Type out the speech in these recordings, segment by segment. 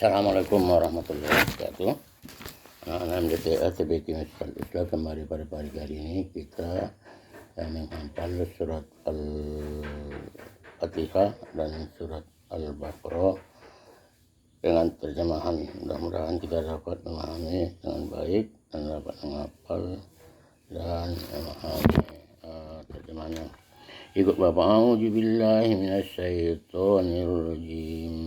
Assalamualaikum warahmatullahi wabarakatuh. Nama saya ATBK Masjid Islam. Kembali pada pagi hari ini kita menghafal surat Al-Fatihah dan surat Al-Baqarah dengan terjemahan. Mudah-mudahan kita dapat memahami dengan baik dan dapat menghafal dan memahami terjemahannya. Ikut Bapak. A'udzubillahi minasyaitonirrajim.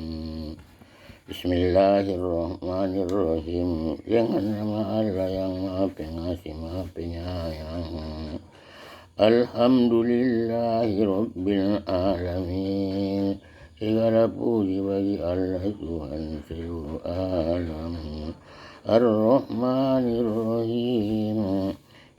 Bismillahirrahmanirrahim. Dengan nama Allah yang Maha Pengasih, Maha Penyayang. Alhamdulillahi Rabbil Alamin. Segala puji bagi Allah Tuhan seluruh alam. Ar-Rahmanir-Rahim.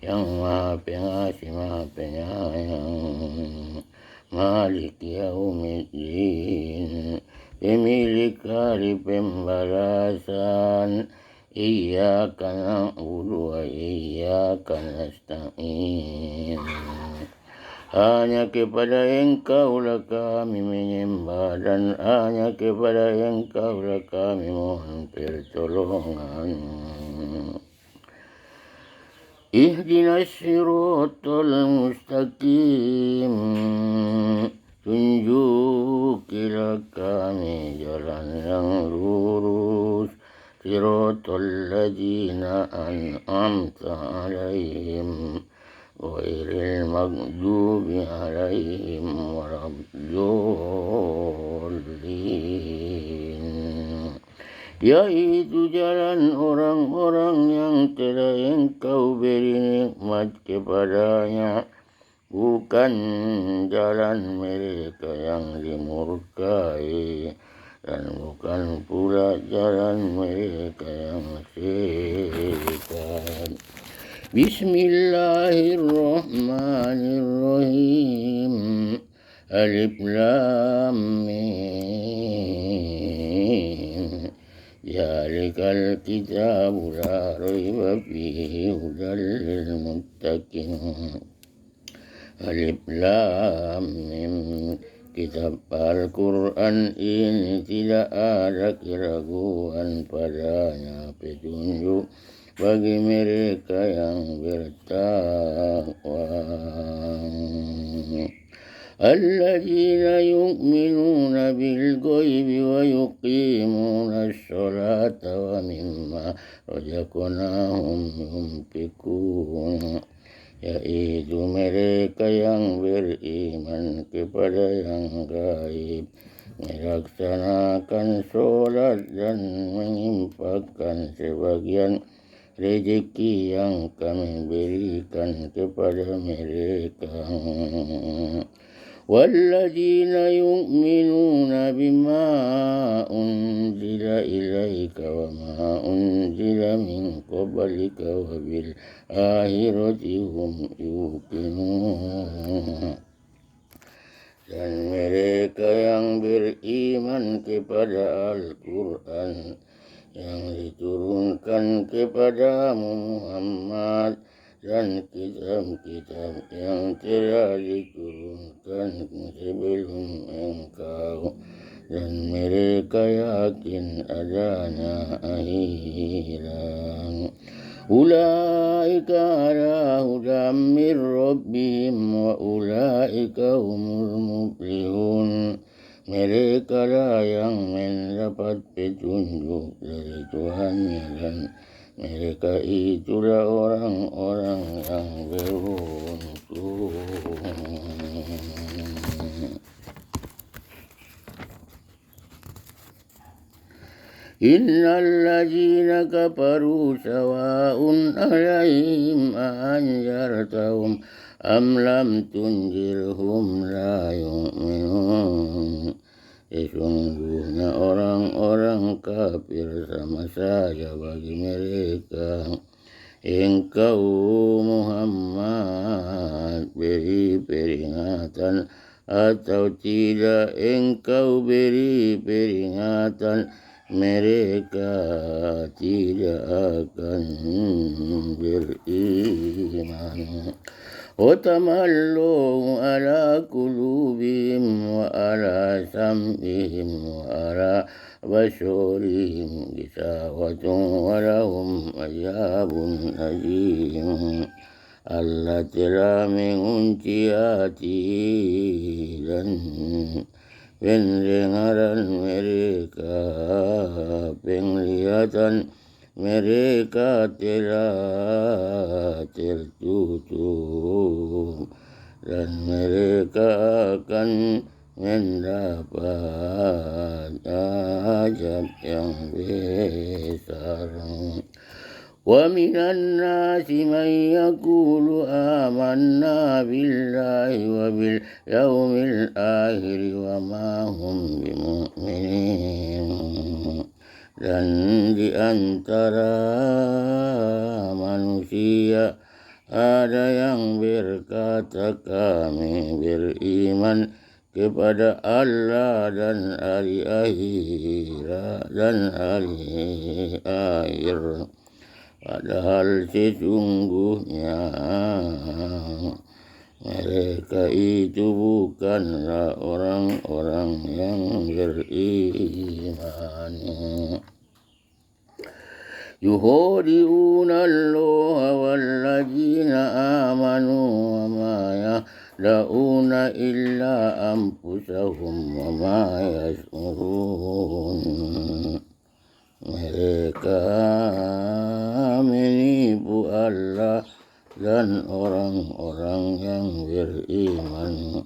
Yang Maha Pengasih, Maha Penyayang. Malik Yaumiddin. Pemilik hari pembalasan. Iyyaka na'budu wa iyyaka nasta'in. Hanya kepada Engkau-lah kami menyembah dan hanya kepada Engkau-lah kami mohon pertolongan. Ihdinas siratal mustaqim. Tunjukilah kami jalan yang lurus. Siratal ladzina an'amta alaihim ghairil maghdubi alaihim waladdallin. Yaitu jalan orang-orang yang telah Engkau beri nikmat kepadanya, bukan jalan mereka yang dimurkai, dan bukan pula jalan mereka yang sesat. Bismillahirrahmanirrahim. Alif Lam Mim. Zalikal kitabu la raiba fihi hudal lil muttaqin. Alif Lam Mim. Kitab Al-Quran ini tidak ada keraguan padanya, petunjuk bagi mereka yang bertakwa. Alladzina yu'minuna bil ghaibi wa yuqimuna as-salata wa mimma razaqnahum yunfiqun. Yaitu mereka yang beriman kepada yang gaib, melaksanakan sholat dan menginfakkan sebagian rezeki yang kami berikan kepada mereka. Walladzina yu'minuna bima unzila ilaika wa ma unzila min qablika wa bil akhirati hum yuqinun. Dan mereka yang beriman kepada Al-Quran yang diturunkan kepadamu Muhammad dan kitab-kitab yang telah diturunkan sebelum engkau, dan mereka yakin adanya akhirat. Ulaika ala hudam min rabbihim wa ulaika humul muflihun. Mereka lah yang mendapat petunjuk dari Tuhannya, dan mereka itulah orang-orang yang beruntung. Innal ladzina kafaru sawa'un 'alaihim a'anzartahum am lam tunzirhum la yu'minun. Sesungguhnya orang-orang kafir sama saja bagi mereka. Engkau Muhammad beri peringatan atau tidak engkau beri peringatan, mereka tidak akan beriman. وتملوا على قلوبهم وعلى سمعهم وعلى بشرهم غشاوة ولهم عذاب أليم التي لا من dan pendengaran mereka, penglihatan mereka telah tertutup dan mereka akan mendapat azab yang besar. Wa minan nasi man yaqulu amanna billahi wa bil yaumil akhir wa ma hum bimu'minin. Dan di antara manusia ada yang berkata kami beriman kepada Allah dan hari akhirat dan hari akhir, padahal sesungguhnya mereka itu bukanlah orang-orang yang beriman. Yuhadi'una Allah walladzina amanu wa ma yahda'una illa anfusahum wa ma yash'urun. Mereka menipu Allah dan orang-orang yang beriman,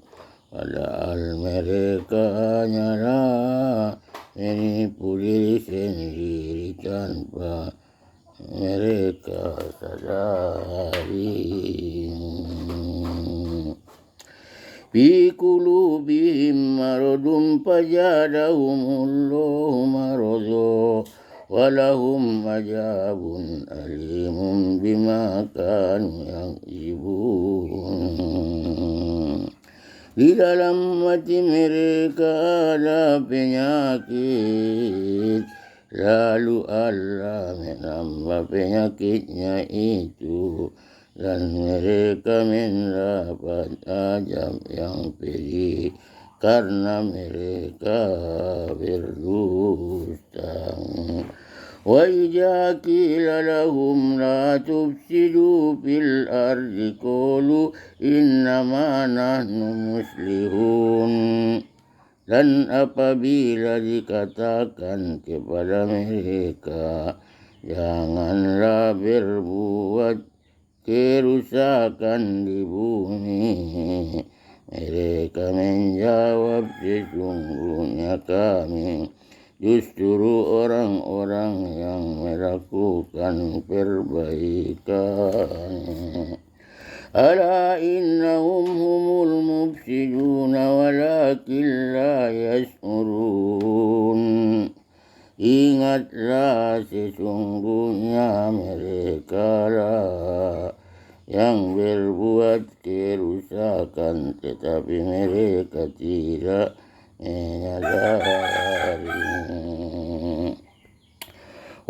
padahal mereka hanyalah menipu diri sendiri tanpa mereka sadari. Fi qulubihim maradun fazadahumullahu marada walahum azabun alimun bima kanu yaksibun. Di dalam hati mereka ada penyakit, lalu Allah menambah penyakitnya itu, dan mereka mendapat azab yang pedih karena mereka berdusta. Wa idza qila lahum la tufsidu fil ardi qalu innama nahnu muslihun. Dan apabila dikatakan kepada mereka, janganlah berbuat kerusakan di bumi, mereka menjawab, sesungguhnya kami justru orang-orang yang melakukan perbaikan. Ala innahum humul mufsiduna walakin la yash'urun. Ingatlah, sesungguhnya mereka lah yang berbuat kerusakan, tetapi mereka tidak menyadari.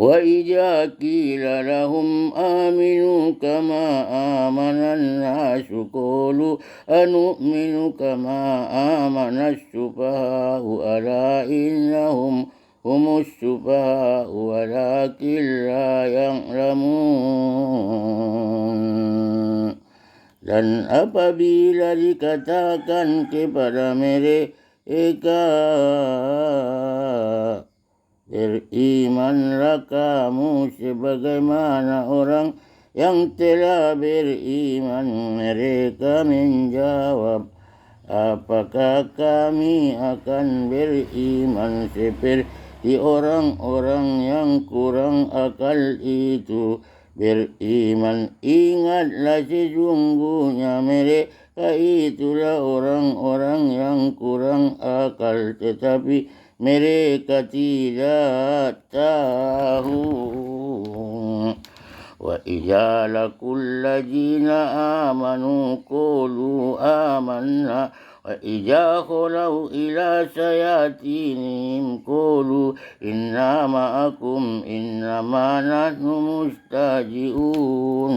Wa idza qila lahum aminu kama amanan nasu qalu anu'minu kama amanas sufaha'u ala innahum humus sufaha'u walakin la ya'lamun. Dan apabila dikatakan kepada mereka, berimanlah kamu sebagaimana orang yang telah beriman, mereka menjawab, apakah kami akan beriman seperti orang-orang yang kurang akal itu beriman? Ingatlah, sesungguhnya mereka itulah orang-orang yang kurang akal, tetapi mereka tidak tahu. Wa idza laqul ladzina amanu qulu amanna wa فإذا خلوا إلى شياطينهم قالوا إنا معكم إنما نحن مستهزئون.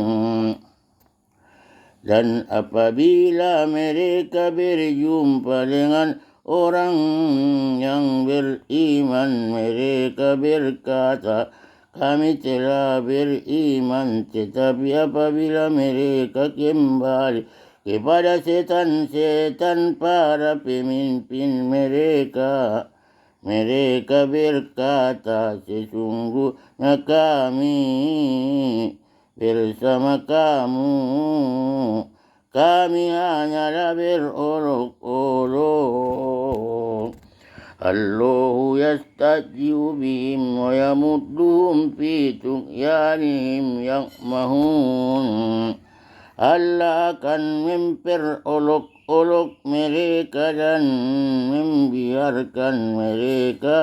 Dan apabila mereka berjumpa dengan orang yang beriman, mereka berkata, kami telah beriman. Tetapi apabila mereka kembali kepada setan-setan para pemimpin mereka, mereka berkata, sesungguhnya kami bersama kamu, kami hanyalah berolok-olok. Allahu yastajib bihim wa yamudduhum fi tughyanihim ya'mahun. Allah akan memperolok-olok mereka dan membiarkan mereka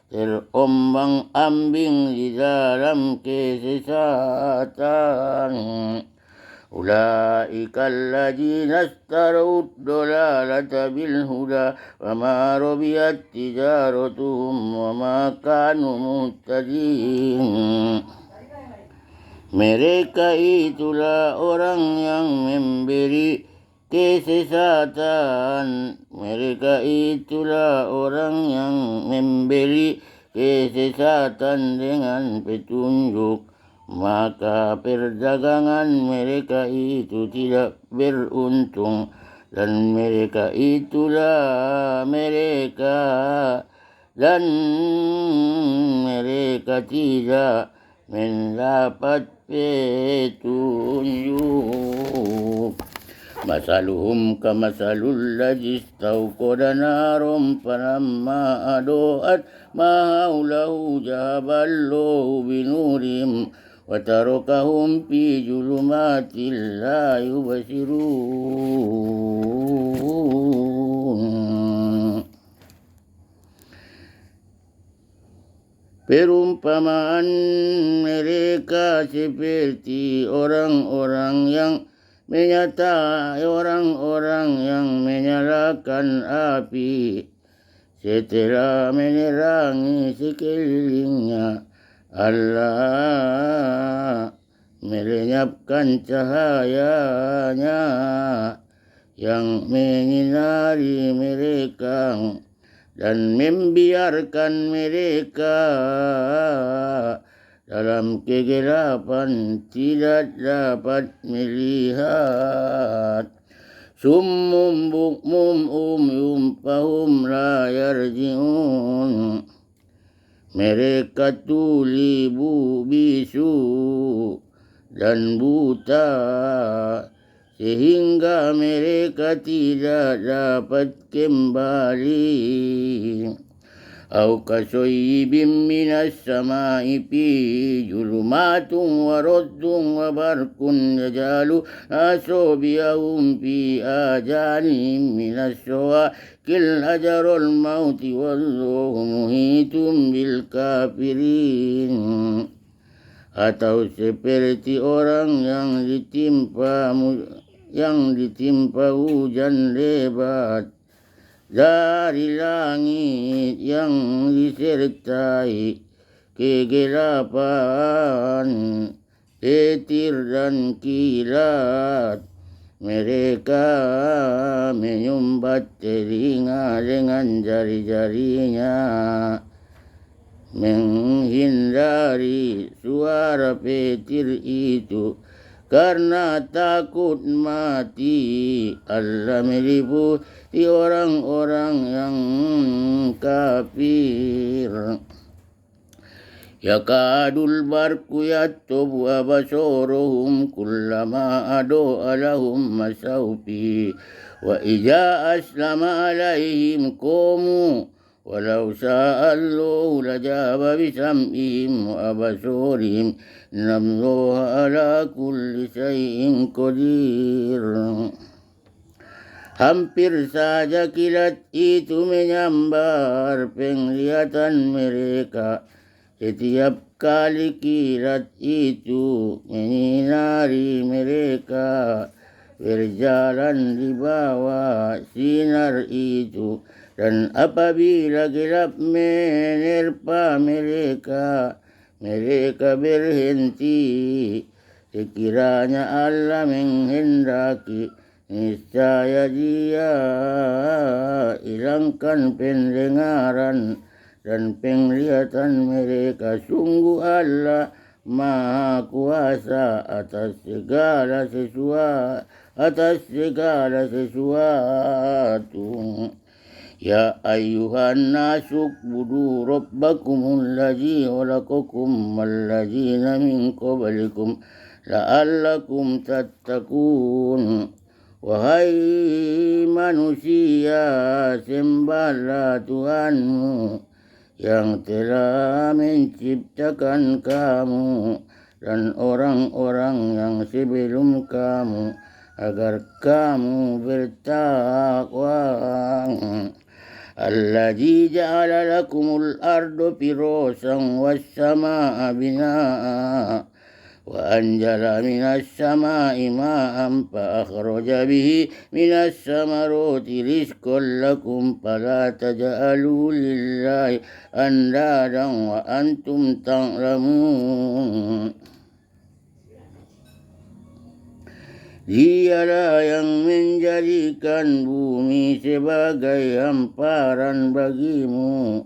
terombang-ambing di dalam kesesatan. Ulaika alladzina istarau ad-dalalata bil huda wa ma rabiyat tijaratuhum wa ma kanu muhtadin. Mereka itulah orang yang memberi kesesatan. Mereka itulah orang yang memberi kesesatan dengan petunjuk. Maka perdagangan mereka itu tidak beruntung. Dan mereka itulah mereka tidak mendapat petunjuk. Masaluhum kamasalul ladzi istauqada narum falamma adoat ma haulahu jahaballahu binurim wa tarakahum fi julumatil la yubsirun. Perumpamaan mereka seperti orang-orang yang menyalakan api setelah menerangi sekelilingnya. Allah melenyapkan cahayanya yang menyinari mereka dan membiarkan mereka dalam kegelapan tidak dapat melihat. Summum bukmum umyum fahum la yarji'un. Mereka tuli, bisu dan buta sehingga mereka tidak dapat kembali. Au kasoyibim minas samai fi julumatun wa raddun wa barkun yajalu asobiyahum fi ajanihim minas sawakil ajarul mauti wallahu muhitum bil kafirin. Atau seperti orang yang ditimpa hujan lebat dari langit yang disertai kegelapan, petir dan kilat. Mereka menyumbat telinga dengan jari-jarinya, menghindari suara petir itu karena takut mati. Allah meliputi orang-orang yang kafir. Yakadul barku yattubu abasorohum kullama ado'a lahum masawfi wa ija aslama alaihim qomu walau sa'allahu lajaba bisam'ihim wa abasorihim innallaha ala kulli syai'in qadir. Hampir saja kilat itu menyambar penglihatan mereka. Setiap kali kilat itu menyinari mereka, berjalan di bawah sinar itu. Dan apabila gelap menerpa mereka, mereka berhenti. Sekiranya Allah menghendaki, niscaya Dia hilangkan pendengaran dan penglihatan mereka. Sungguh Allah Maha Kuasa atas segala sesuatu. Ya ayyuhan nasu u'budu rabbakumul ladzi khalaqakum walladzina min qablikum la'allakum tattaqun. Wahai manusia, sembahlah Tuhanmu yang telah menciptakan kamu dan orang-orang yang sebelum kamu, agar kamu bertakwa. Alladzi ja'ala lakumul arda firasan was samaa'a binaa'a wa anzala minas samaa'i maa'an fa akhraja bihi minas samarati rizqan lakum fala taj'alu lillahi andadan wa antum ta'lamun. Dialah yang menjadikan bumi sebagai hamparan bagimu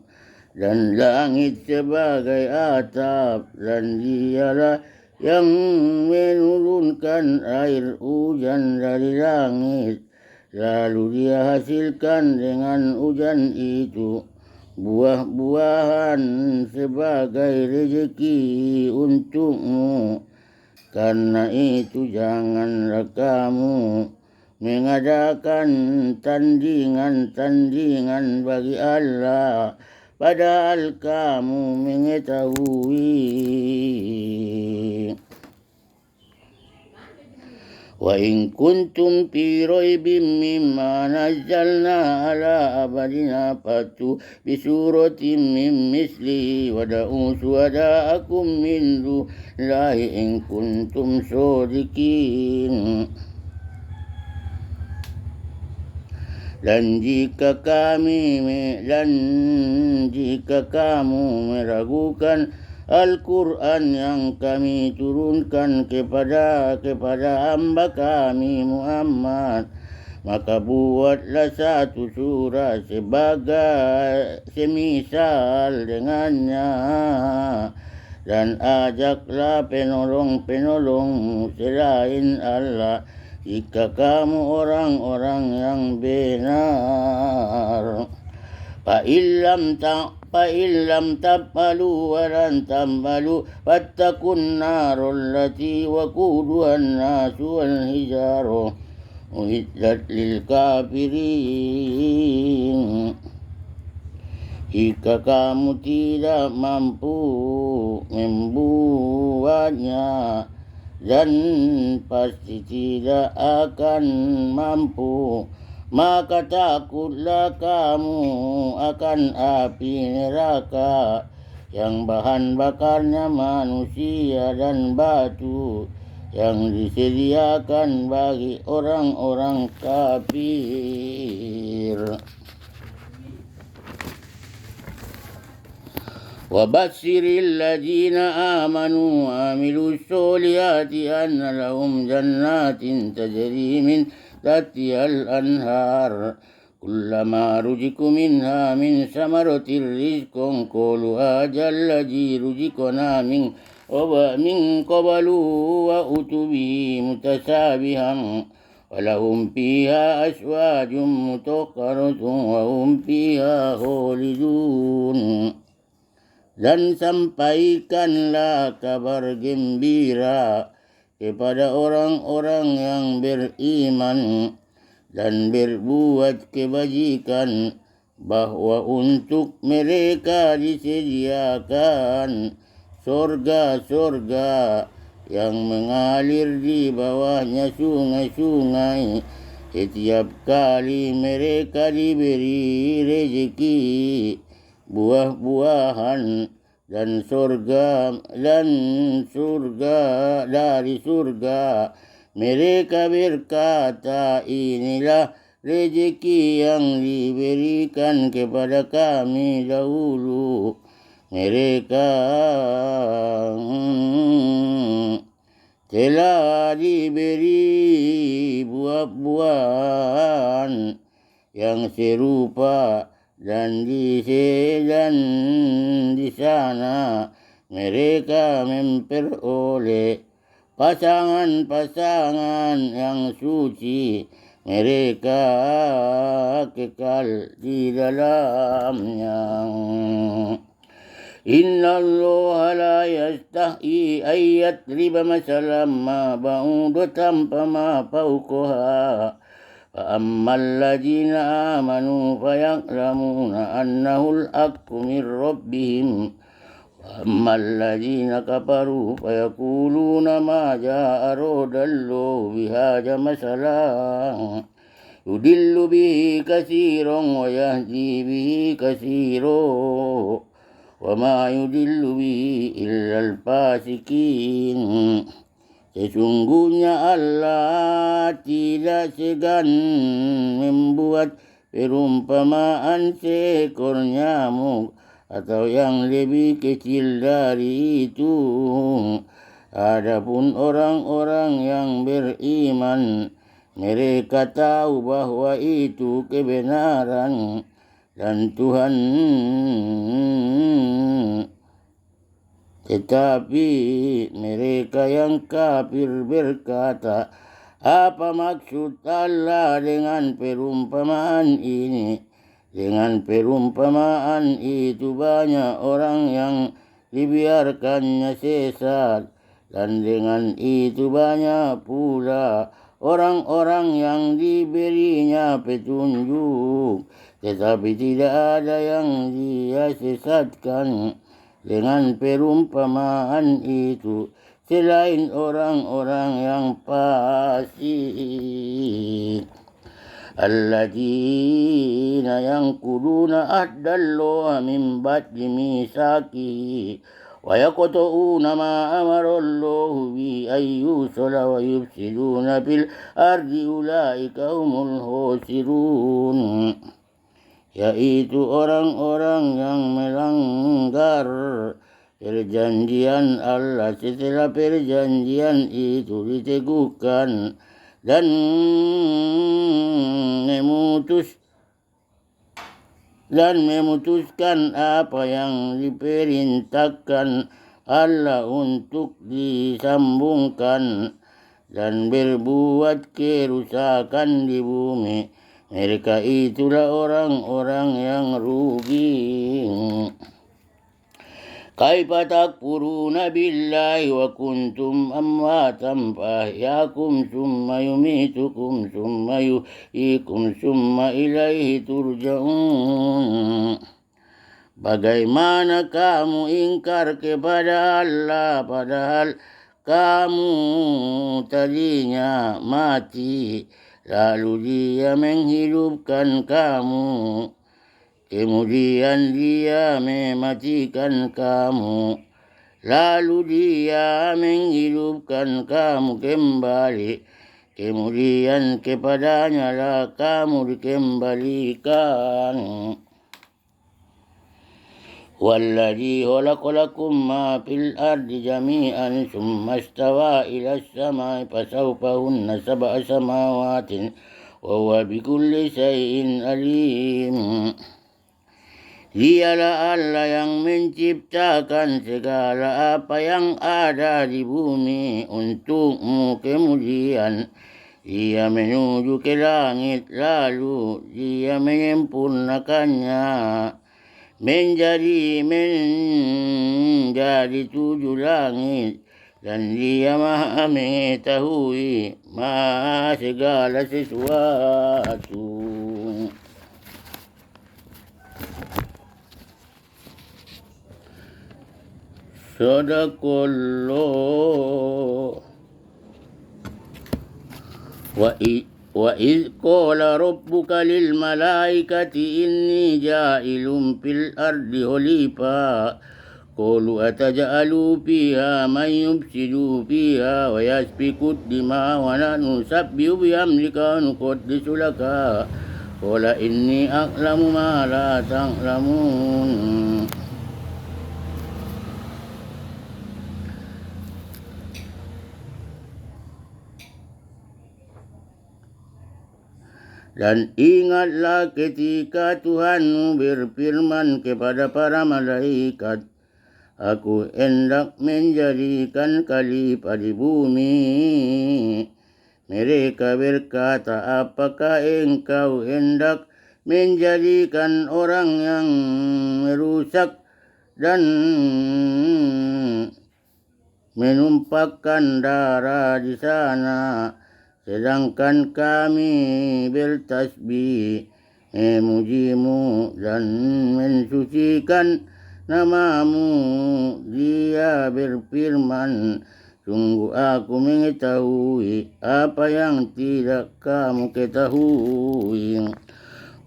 dan langit sebagai atap, dan Dialah yang menurunkan air hujan dari langit, lalu Dia hasilkan dengan hujan itu buah-buahan sebagai rezeki untukmu. Karena itu janganlah kamu mengadakan tandingan-tandingan bagi Allah, padahal kamu mengetahui. Wa in kuntum fi raibin mimma nazzalna ala abadina fatu bi suratin min mislihi wada'u syuhada'akum min dunillahi in kuntum shadiqin. Dan jika kamu meragukan Al-Quran yang kami turunkan kepada hamba kami Muhammad, maka buatlah satu surah sebagai semisal dengannya, dan ajaklah penolong-penolong selain Allah jika kamu orang-orang yang benar. Fa'illam taf'alu wa lan taf'alu fattakun narul lati waquduhan nasu wal hijaru uiddat lil kafirin. Jika kamu tidak mampu membuatnya, dan pasti tidak akan mampu, maka takutlah kamu akan api neraka yang bahan bakarnya manusia dan batu, yang disediakan bagi orang-orang kafir. Wabashiril ladzina amanu wa amilus solihati anna lahum jannatin tajri min tahtihal anhar kullama ruziqu minha min samaratir rizqan qalu hadzal ladzi ruziqna min qablu wa utubi mutasabihan walahum fiha aswajum mutahharatun wa hum fiha khalidun. Dan sampaikanlah kabar gembira kepada orang-orang yang beriman dan berbuat kebajikan, bahwa untuk mereka disediakan surga-surga yang mengalir di bawahnya sungai-sungai setiap kali mereka diberi rezeki buah-buahan dan surga dari surga Mereka berkata, inilah rezeki yang diberikan kepada kami dahulu. Mereka telah diberi buah-buahan yang serupa dan di sana mereka memperoleh pasangan-pasangan yang suci, mereka kekal di dalamnya. Inna Allah la yastahi an yatriba masalam ma ba'udatan fama fawqaha فأما الذين آمنوا فيعلمون أنه الحق من ربهم وأما الذين كفروا فيقولون ماذا أراد الله بهذا مثلا يضل به كثيرا ويهدي به كثيرا وما يضل به إلا الفاسقين. Sesungguhnya Allah tidak segan membuat perumpamaan seekor nyamuk atau yang lebih kecil dari itu. Adapun orang-orang yang beriman, mereka tahu bahwa itu kebenaran dan Tuhan. Tetapi mereka yang kafir berkata, apa maksud Allah dengan perumpamaan ini? Dengan perumpamaan itu banyak orang yang dibiarkannya sesat, dan dengan itu banyak pula orang-orang yang diberinya petunjuk, tetapi tidak ada yang dia sesatkan dengan perumpamaan itu selain orang-orang yang fasik. Alladzina yanquduna ahdallahi min ba'di mitsaqihi wa yaqta'una ma amara Allahu bi an yusala wa yufsiduna fil ardi ulaika humul khasirun. Yaitu orang-orang yang melanggar perjanjian Allah setelah perjanjian itu diteguhkan dan memutuskan apa yang diperintahkan Allah untuk disambungkan dan berbuat kerusakan di bumi. Mereka itulah orang-orang yang rugi. Kaifa takfuruna billahi wa kuntum amwatan fahyakum summa yumitukum summa yuhyikum summa ilaihi turja'un. Bagaimana kamu ingkar kepada Allah padahal kamu tadinya mati, lalu Dia menghidupkan kamu, kemudian Dia mematikan kamu, lalu Dia menghidupkan kamu kembali, kemudian kepadanya lah kamu dikembalikan. Walladzi khalaqa lakum ma fil ardi jami'an tsumma istawa ila as-samai fasawwahunna sab'a samawatin wa huwa bikulli syai'in alim. Dialah Allah yang menciptakan segala apa yang ada di bumi untukmu, kemudian Dia menuju ke langit, lalu Dia menyempurnakannya menjadi 7 langit, dan Dia Maha mengetahui Maha segala sesuatu. Sadaqallah. Wa idh qala rabbuka lil malaikati inni ja'ilun fil ardi khalifah قولوا أتجعلوا فيها من يفسد فيها ويسفك الدماء ونحن نسبح بأمرك ونقدس لك قال إني أعلم ما لا تعلمون. Dan ingatlah ketika Tuhanmu berfirman kepada para malaikat, Aku hendak menjadikan khalifah di bumi. Mereka berkata, apakah engkau hendak menjadikan orang yang merusak dan menumpahkan darah di sana, sedangkan kami bertasbih, memujimu dan mensucikan namamu. Dia berfirman, sungguh aku mengetahui apa yang tidak kamu ketahui.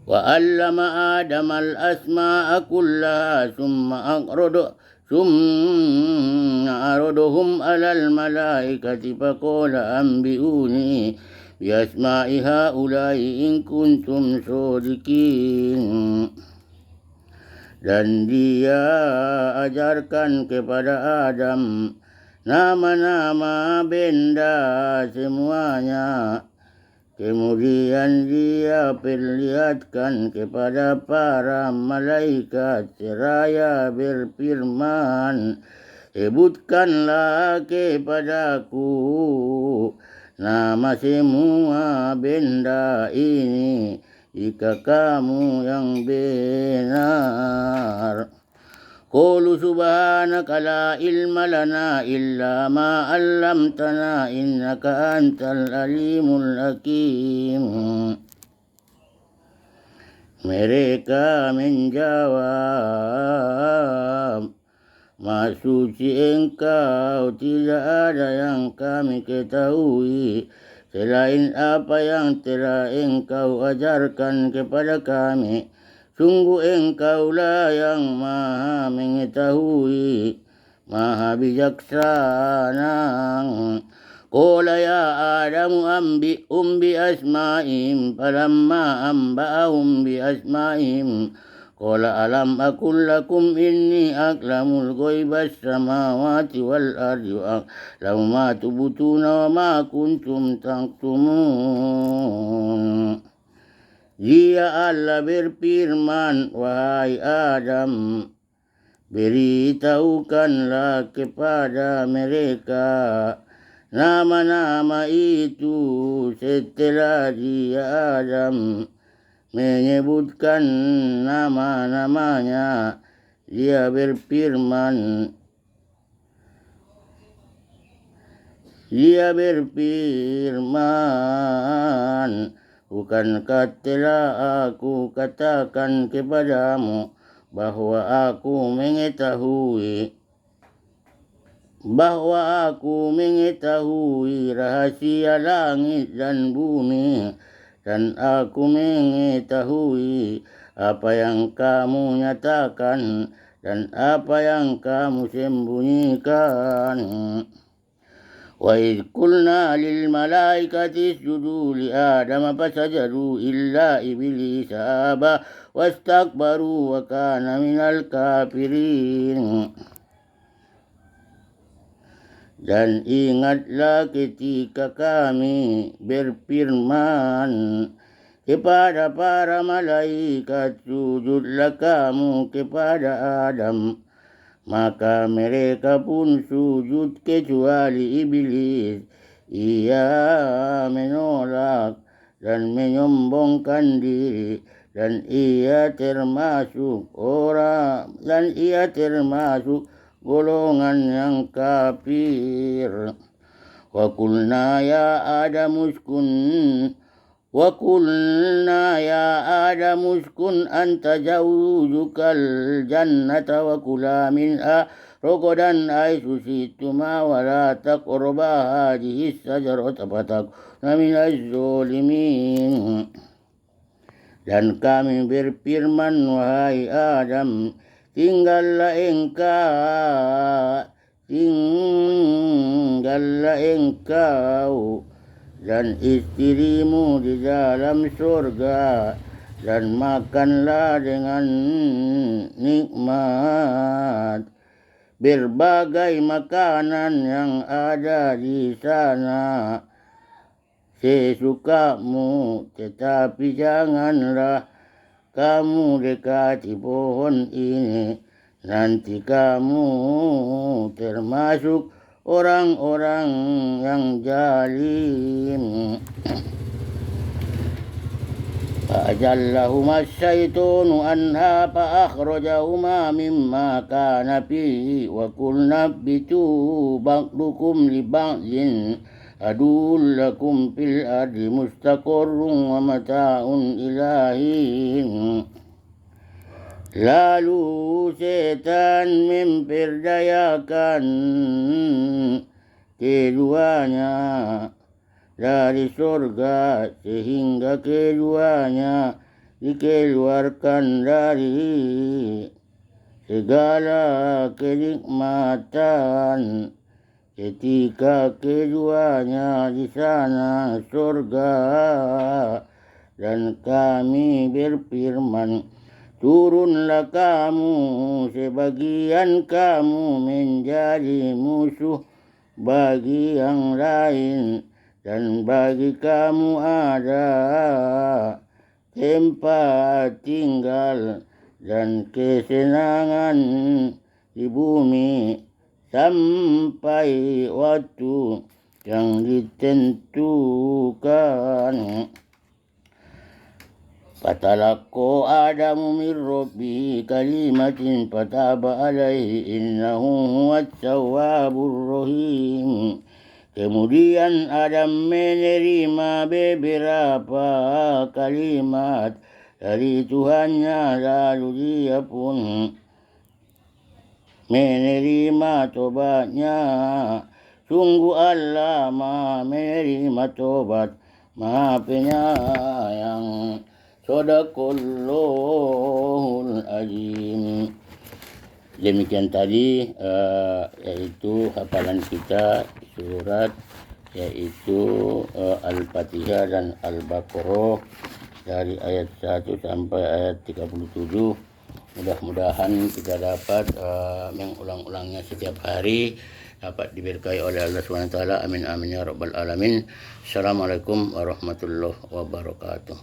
Wa 'allama Adam al-asma'a kullaha summa aradahum 'alal malaikati faqala anbi'uni bi asma'i haula'i in kuntum shadiqin. Dan dia ajarkan kepada Adam nama-nama benda semuanya. Kemudian dia perlihatkan kepada para malaikat seraya berfirman, sebutkanlah kepadaku nama semua benda ini jika kamu yang benar. Qalu subhanaka la ilma lana illa ma 'allamtana innaka antal alimul hakim. Mereka menjawab, Maha suci engkau, tidak ada yang kami ketahui selain apa yang telah engkau ajarkan kepada kami. Sungguh engkaulah yang maha mengetahui, maha bijaksana. Qala ya Adamu anbi'hum bi asma'ihim falamma anba'ahum bi asma'ihim qala alam aqul lakum inni a'lamul ghaibas samawati wal ardi wa a'lamu ma tubutuna wa ma kuntum taktumun. Dia Allah berfirman, wahai Adam, beritahukanlah kepada mereka nama-nama itu. Setelah dia Adam menyebutkan nama-namanya, dia berfirman, bukankah telah aku katakan kepadamu bahwa aku mengetahui rahasia langit dan bumi, dan aku mengetahui apa yang kamu nyatakan dan apa yang kamu sembunyikan. وَإِذْ قُلْنَا لِلْمَلَائِكَةِ اسْجُدُوا لِآدَمَ فَسَجَدُوا إِلَّا إِبْلِيسَ أَبَى وَاسْتَكْبَرَ وَكَانَ مِنَ الْكَافِرِينَ. Dan ingatlah ketika kami berfirman kepada para malaikat, sujudlah kamu kepada Adam. Maka mereka pun sujud kecuali iblis. Ia menolak dan menyombongkan diri, dan ia termasuk golongan yang kafir. Wa qulna ya Adamu uskun anta zawjukal jannata wa kula minha ragadan haitsu syi'tuma wa la taqraba hadhihi syajarata fatakuna minaz zalimin. Dan kami berfirman, wahai Adam, tinggallah engkau dan istrimu di dalam surga, dan makanlah dengan nikmat berbagai makanan yang ada di sana sesukamu, tetapi janganlah kamu dekati pohon ini, nanti kamu termasuk orang-orang yang zalim. فأجلهما الشيطان عنها فأخرجهما مما كان فيه وقلنا اهبطوا بعضكم لبعض عدو لكم في الأرض مستقر ومتاع إلى حين. Lalu setan memperdayakan keduanya dari surga sehingga keduanya dikeluarkan dari segala kenikmatan ketika keduanya di sana surga, dan kami berfirman, turunlah kamu sebagian kamu menjadi musuh bagi yang lain, dan bagi kamu ada tempat tinggal dan kesenangan di bumi sampai waktu yang ditentukan. Fatalaqqa Adamu min Rabbihi kalimatin fataba alaihi innahu huwat tawwabur rahim. Kemudian Adam menerima beberapa kalimat dari Tuhannya, lalu dia pun menerima tobatnya. Sungguh Allah Maha menerima tobat, Maha penyayang. Shadaqallahul azim. Demikian tadi yaitu hafalan kita surat yaitu Al-Fatihah dan Al-Baqarah dari ayat 1 sampai ayat 37. Mudah-mudahan kita dapat mengulang-ulangnya setiap hari, dapat diberkahi oleh Allah SWT. Amin amin ya rabbal alamin. Assalamualaikum warahmatullahi wabarakatuh.